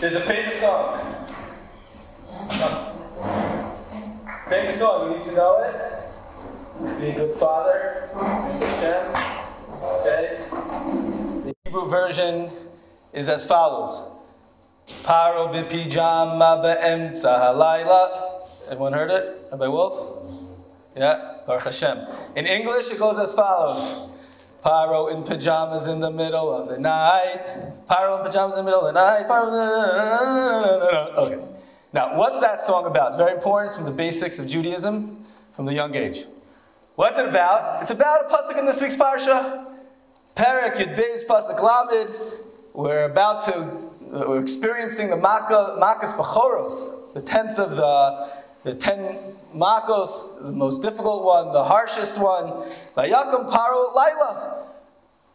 There's a famous song. Famous song, you need to know it. To be a good father. Shem. Okay? The Hebrew version is as follows. Paro b'pijama be'emtza halayla. Everyone heard it? Rabbi Wolf? Yeah? Baruch Hashem. In English, it goes as follows. Paro in pajamas in the middle of the night. Paro in pajamas in the middle of the night. Okay. Now, what's that song about? It's very important. It's from the basics of Judaism from the young age. What's it about? It's about a pasuk in this week's parsha. Perek Yud Beis Pasuk Lamed. We're experiencing the Makas Bachoros, the 10th of the 10 Makos, the most difficult one, the harshest one. Vayakam Paro Laila.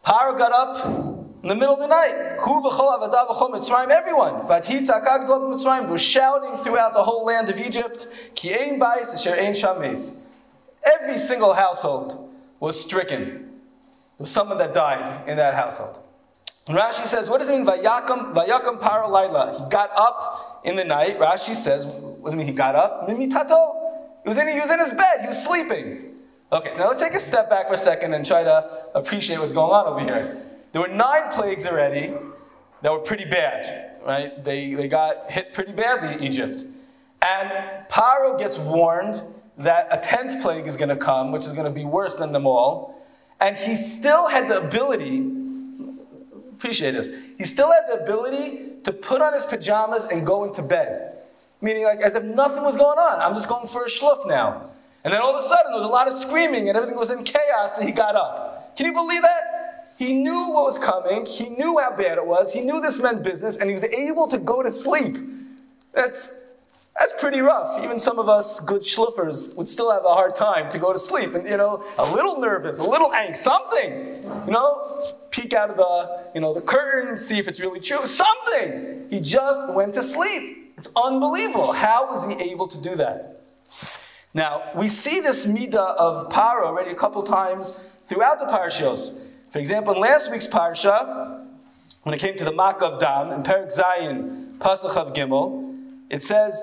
Paro got up in the middle of the night. Hu v'chol avadav v'chol Mitzrayim, everyone. V'athi tzakak global Mitzrayim. We're shouting throughout the whole land of Egypt. Ki ein bais asher ein sham meis. Every single household was stricken. There was someone that died in that household. And Rashi says, what does it mean? Vayakam Paro Laila. He got up in the night. Rashi says, what does it mean he got up? Mimitato. He was in his bed. He was sleeping. Okay, so now let's take a step back for a second and try to appreciate what's going on over here. There were 9 plagues already that were pretty bad, right? They got hit pretty badly, Egypt. And Paro gets warned that a 10th plague is going to come, which is going to be worse than them all. And he still had the ability, appreciate this, he still had the ability to put on his pajamas and go into bed. Meaning like as if nothing was going on. I'm just going for a shluff now. And then all of a sudden there was a lot of screaming and everything was in chaos and he got up. Can you believe that? He knew what was coming. He knew how bad it was. He knew this meant business and he was able to go to sleep. That's pretty rough. Even some of us good schluffers would still have a hard time to go to sleep. And, a little nervous, a little angst, something. Peek out of the curtain, see if it's really true. Something. He just went to sleep. It's unbelievable. How was he able to do that? Now, we see this midah of Paro already a couple times throughout the parashos. For example, in last week's parsha, when it came to the Mak of Dam, in Perek Zayin, Pasuk of Gimel, it says,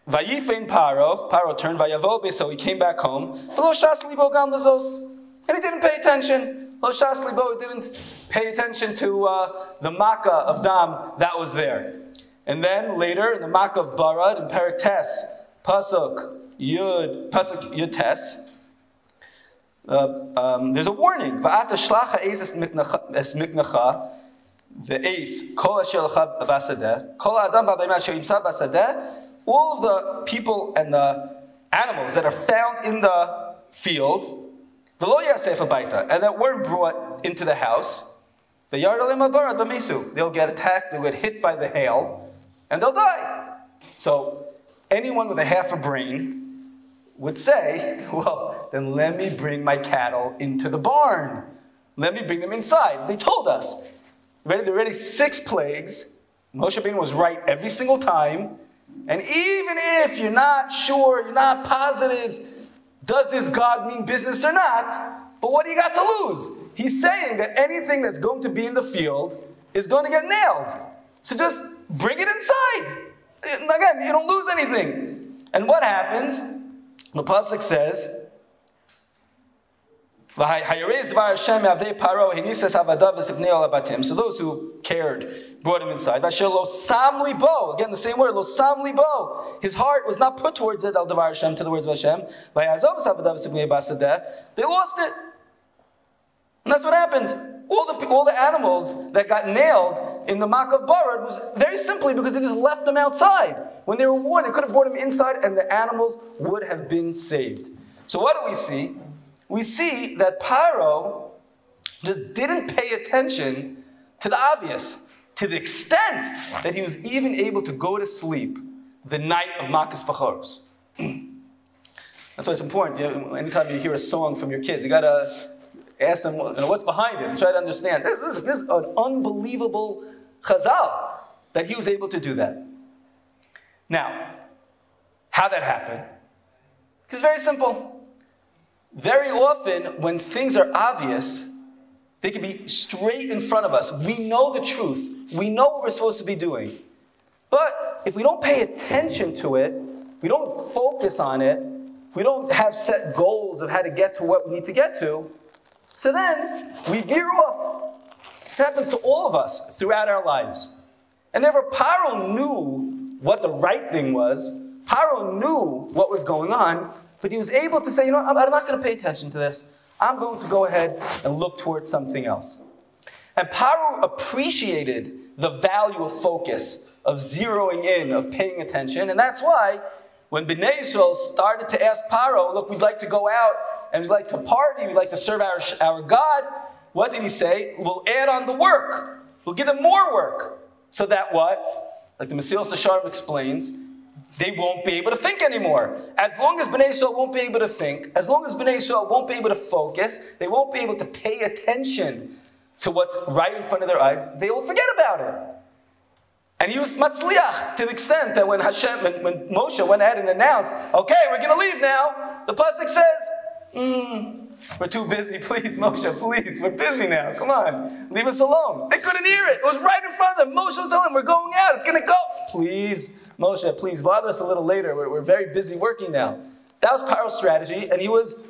Vayifein Paro turned, Vayavo so he came back home, V'lo shas libo gam lezos, and he didn't pay attention. Lo shas libo, he didn't pay attention to the Makkah of Dam that was there. And then later, in the Mak of Barad, in Perek Tes, Pasuk Yud Tes, there's a warning. Va'ata shlacha eis es miknacha, ve'eis kol asher lecha basadeh, kol adam ba'beimat asher yimsa basadeh. All of the people and the animals that are found in the field, v'lo yasef habayta, and that weren't brought into the house, ve'yard alem habarad v'mesu. They'll get attacked, they'll get hit by the hail, and they'll die. So anyone with a half a brain would say, well, then let me bring my cattle into the barn. Let me bring them inside. They told us. There are already 6 plagues. Moshe Rabbeinu was right every single time. And even if you're not sure, you're not positive, does this God mean business or not? But what do you got to lose? He's saying that anything that's going to be in the field is going to get nailed. So just bring it inside. Again, you don't lose anything. And what happens? The pasuk says, so those who cared brought him inside. Again, the same word, his heart was not put towards it, to the words of Hashem. They lost it. And that's what happened. All the animals that got nailed in the Mak of Barad was very simply because they just left them outside. When they were warned, they could have brought them inside and the animals would have been saved. So what do we see? We see that Paro just didn't pay attention to the obvious, to the extent that he was even able to go to sleep the night of Makas Bachoros. That's why it's important. Anytime you hear a song from your kids, you got to ask them what's behind it and try to understand. This is an unbelievable chazal that he was able to do that. Now, how that happened? Because very simple. Very often, when things are obvious, they can be straight in front of us. We know the truth. We know what we're supposed to be doing. But if we don't pay attention to it, we don't focus on it, we don't have set goals of how to get to what we need to get to, so then we veer off. It happens to all of us throughout our lives. And therefore, Paro knew what the right thing was. Paro knew what was going on, but he was able to say, I'm not going to pay attention to this. I'm going to go ahead and look towards something else. And Paro appreciated the value of focus, of zeroing in, of paying attention. And that's why when Bnei Yisrael started to ask Paro, look, we'd like to go out and we'd like to party, we'd like to serve our God, what did he say? We'll add on the work. We'll give them more work. So that what? Like the Mesilas Yesharim explains, they won't be able to think anymore. As long as Bnei Yisrael won't be able to think, as long as Bnei Yisrael won't be able to focus, they won't be able to pay attention to what's right in front of their eyes, they will forget about it. And he was matzliach to the extent that when Moshe went ahead and announced, okay, we're going to leave now, the pasuk says, we're too busy, please, Moshe, please, we're busy now, come on, leave us alone. They couldn't hear it. It was right in front of them. Moshe was telling them, we're going out, it's going to go. Please, Moshe, please, bother us a little later. We're very busy working now. That was Paro's strategy, and he was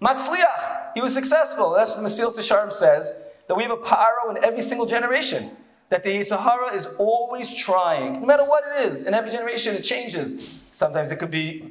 matzliach. He was successful. That's what Mesilas Yesharim says, that we have a Paro in every single generation. That the Yetzer Hara is always trying, no matter what it is. In every generation, it changes. Sometimes it could be,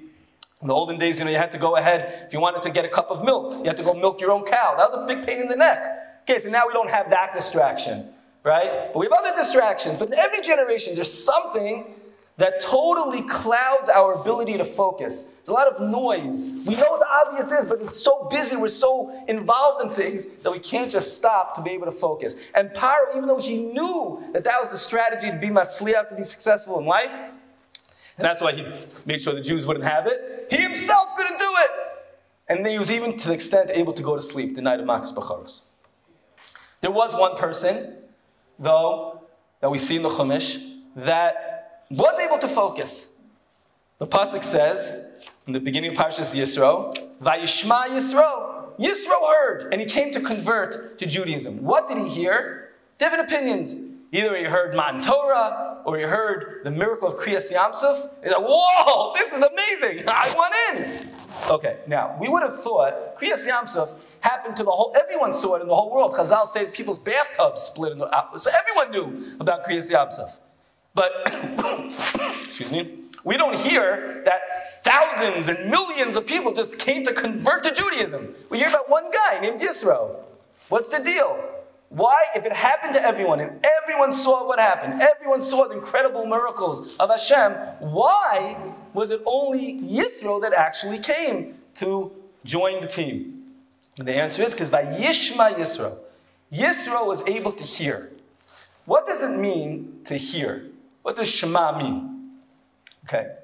in the olden days, you had to go ahead, if you wanted to get a cup of milk, you had to go milk your own cow. That was a big pain in the neck. Okay, so now we don't have that distraction, right? But we have other distractions. But in every generation, there's something that totally clouds our ability to focus. There's a lot of noise. We know what the obvious is, but it's so busy, we're so involved in things that we can't just stop to be able to focus. And Paro, even though he knew that that was the strategy to be matzliach, to be successful in life, and that's why he made sure the Jews wouldn't have it, he himself couldn't do it. And he was even to the extent able to go to sleep the night of Makas Bechoros. There was one person, though, that we see in the Chumash, that was able to focus. The pasuk says, in the beginning of Parshas Yisro, Vayishma Yisro. Yisro heard, and he came to convert to Judaism. What did he hear? Different opinions. Either he heard Man Torah, or he heard the miracle of Kriyas Yamsuf. He's like, whoa, this is amazing. I want in. Okay, now, we would have thought Kriyas Yamsuf happened to the whole, everyone saw it in the whole world. Chazal say that people's bathtubs split into, so everyone knew about Kriyas Yamsuf. But, excuse me, we don't hear that thousands and millions of people just came to convert to Judaism. We hear about one guy named Yisro. What's the deal? Why, if it happened to everyone, and everyone saw what happened, everyone saw the incredible miracles of Hashem, why was it only Yisro that actually came to join the team? And the answer is because by Yishma Yisro, Yisro was able to hear. What does it mean to hear? What does shema mean? Okay,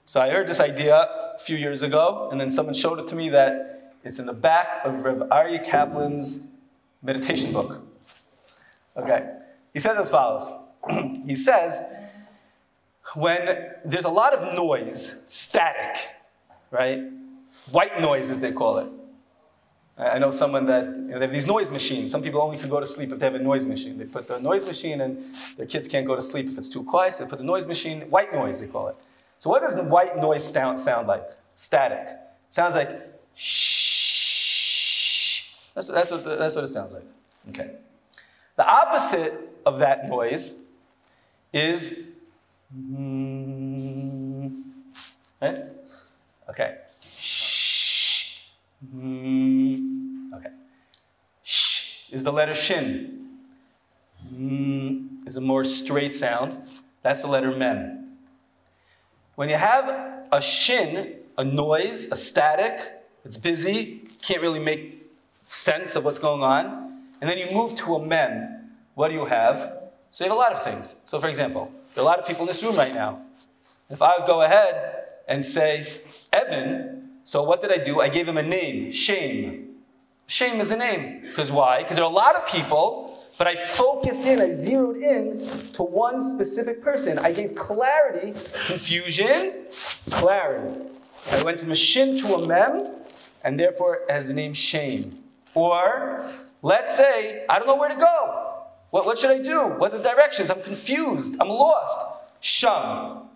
so I heard this idea a few years ago, and then someone showed it to me that it's in the back of Rev Aryeh Kaplan's meditation book. Okay, he says as follows. He says, when there's a lot of noise, static, right? White noise, as they call it. I know someone that, they have these noise machines. Some people only can go to sleep if they have a noise machine. They put the noise machine and their kids can't go to sleep if it's too quiet, so they put the noise machine, white noise they call it. So what does the white noise sound like? Static. Sounds like shh. That's what it sounds like. Okay. The opposite of that noise is right? Okay. Okay. Sh is the letter shin. Is a more straight sound. That's the letter mem. When you have a shin, a noise, a static, it's busy, can't really make sense of what's going on, and then you move to a mem, what do you have? So you have a lot of things. So for example, there are a lot of people in this room right now. If I would go ahead and say, Evan, so what did I do? I gave him a name, sheim. Sheim is a name. Because why? Because there are a lot of people, but I focused in, I zeroed in to one specific person. I gave clarity, confusion, clarity. I went from a shin to a mem, and therefore it has the name sheim. Or, let's say, I don't know where to go. What should I do? What are the directions? I'm confused. I'm lost. Sham,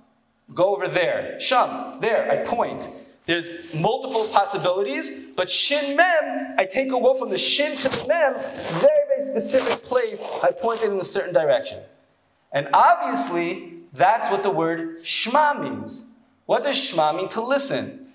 go over there. Sham, there, I point. There's multiple possibilities, but shin mem, I take a go from the shin to the mem, very, very specific place, I point it in a certain direction. And obviously, that's what the word shema means. What does shema mean? To listen.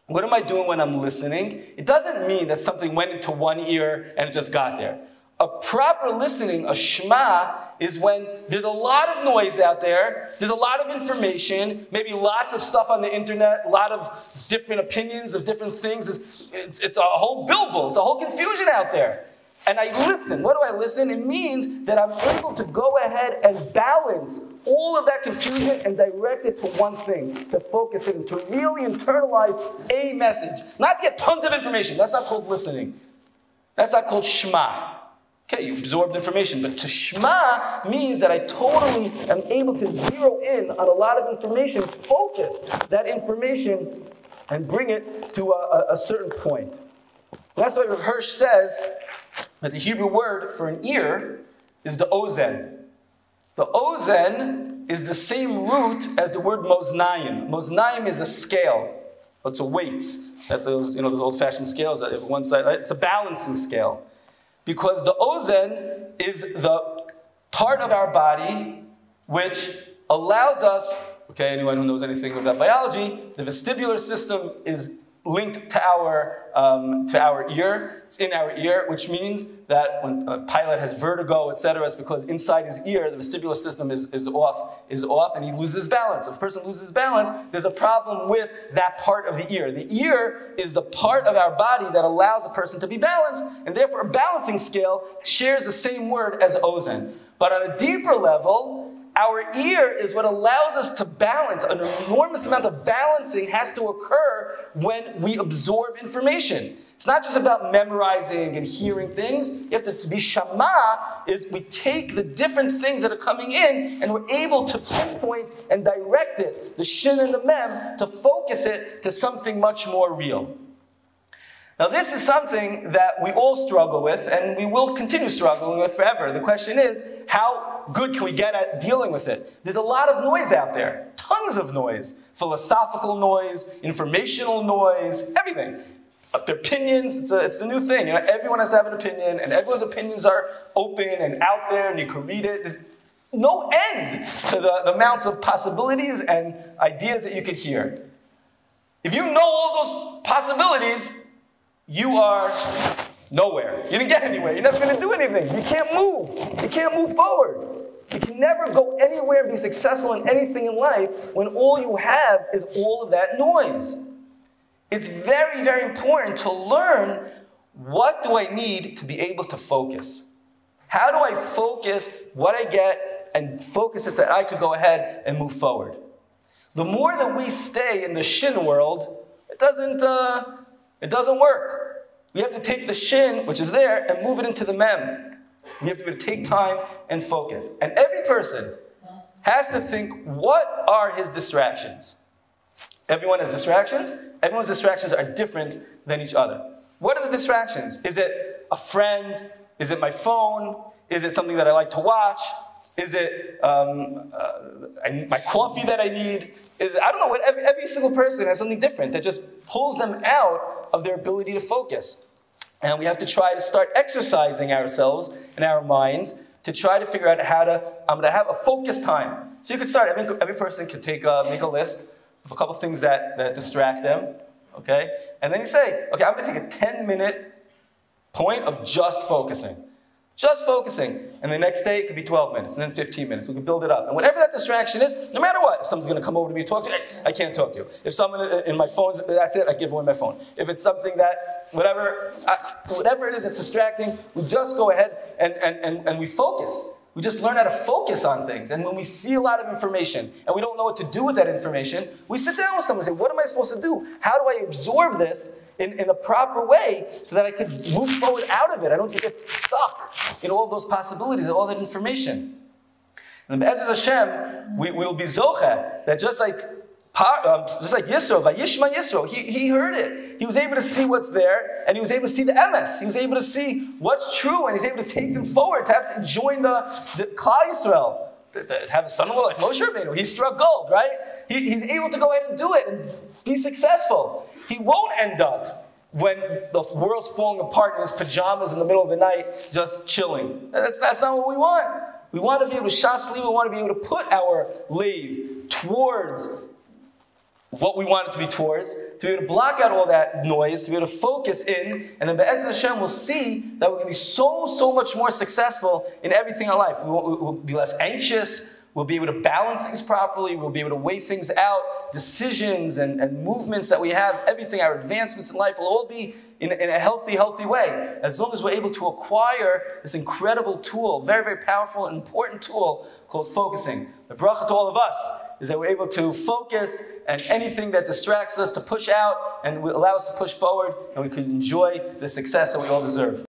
What am I doing when I'm listening? It doesn't mean that something went into one ear and it just got there. A proper listening, a shema, is when there's a lot of noise out there, there's a lot of information, maybe lots of stuff on the internet, a lot of different opinions of different things. It's a whole billboard, it's a whole confusion out there. And I listen. What do I listen? It means that I'm able to go ahead and balance all of that confusion and direct it to one thing, to focus it and to really internalize a message. Not to get tons of information. That's not called listening. That's not called shema. Okay, you absorbed information, but to shema means that I totally am able to zero in on a lot of information, focus that information, and bring it to a certain point. That's why Rav Hirsch says that the Hebrew word for an ear is the ozen. The ozen is the same root as the word moznayim. Moznayim is a scale. It's a weights. That those old-fashioned scales that have one side. It's a balancing scale. Because the ozen is the part of our body which allows us, okay, anyone who knows anything about biology, the vestibular system is linked to our ear. It's in our ear, which means that when a pilot has vertigo, etc., it's because inside his ear, the vestibular system is off, and he loses balance. If a person loses balance, there's a problem with that part of the ear. The ear is the part of our body that allows a person to be balanced, and therefore a balancing scale shares the same word as ozen. But on a deeper level, our ear is what allows us to balance. An enormous amount of balancing has to occur when we absorb information. It's not just about memorizing and hearing things. You have to be shama, is we take the different things that are coming in and we're able to pinpoint and direct it, the shin and the mem, to focus it to something much more real. Now this is something that we all struggle with and we will continue struggling with forever. The question is, how good can we get at dealing with it? There's a lot of noise out there, tons of noise. Philosophical noise, informational noise, everything. Opinions, it's the new thing. Everyone has to have an opinion and everyone's opinions are open and out there and you can read it. There's no end to the amounts of possibilities and ideas that you could hear. If you know all those possibilities, you are nowhere. You didn't get anywhere. You're never going to do anything. You can't move. You can't move forward. You can never go anywhere and be successful in anything in life when all you have is all of that noise. It's very, very important to learn, what do I need to be able to focus? How do I focus what I get and focus it so that I could go ahead and move forward? The more that we stay in the shin world, it doesn't work. We have to take the shin, which is there, and move it into the mem. We have to be able to take time and focus. And every person has to think, what are his distractions? Everyone has distractions. Everyone's distractions are different than each other. What are the distractions? Is it a friend? Is it my phone? Is it something that I like to watch? Is it my coffee that I need? I don't know. Every single person has something different that just pulls them out of their ability to focus. And we have to try to start exercising ourselves and our minds to try to figure out I'm going to have a focus time. So you could start, every person could make a list of a couple things that distract them, okay? And then you say, okay, I'm going to take a 10-minute point of just focusing. Just focusing. And the next day, it could be 12 minutes, and then 15 minutes. We can build it up. And whatever that distraction is, no matter what, if someone's going to come over to me and talk to me, I can't talk to you. If someone in my phone, that's it, I give away my phone. If it's something that, whatever it is that's distracting, we just go ahead and we focus. We just learn how to focus on things. And when we see a lot of information and we don't know what to do with that information, we sit down with someone and say, what am I supposed to do? How do I absorb this in a proper way so that I could move forward out of it? I don't get stuck in all those possibilities and all that information. And Be'ezus Hashem, we will be zocheh, that just like Yisro, Vayishma Yisro, he heard it. He was able to see what's there, and he was able to see the emes. He was able to see what's true, and he's able to take them forward, to have to join the Klal Yisrael. to have a son-in-law like Moshe Rabbeinu. He struck gold, right? He's able to go ahead and do it and be successful. He won't end up when the world's falling apart in his pajamas in the middle of the night, just chilling. That's not what we want. We want to be able to shasli, we want to be able to put our lave towards what we want it to be towards, to be able to block out all that noise, to be able to focus in, and then Be'ezrat Hashem we'll see that we're going to be so much more successful in everything in our life. We'll be less anxious, we'll be able to balance things properly, we'll be able to weigh things out, decisions and movements that we have, everything, our advancements in life will all be in a healthy way. As long as we're able to acquire this incredible tool, very powerful and important tool called focusing. The bracha to all of us is that we're able to focus and anything that distracts us to push out and will allow us to push forward, and we can enjoy the success that we all deserve.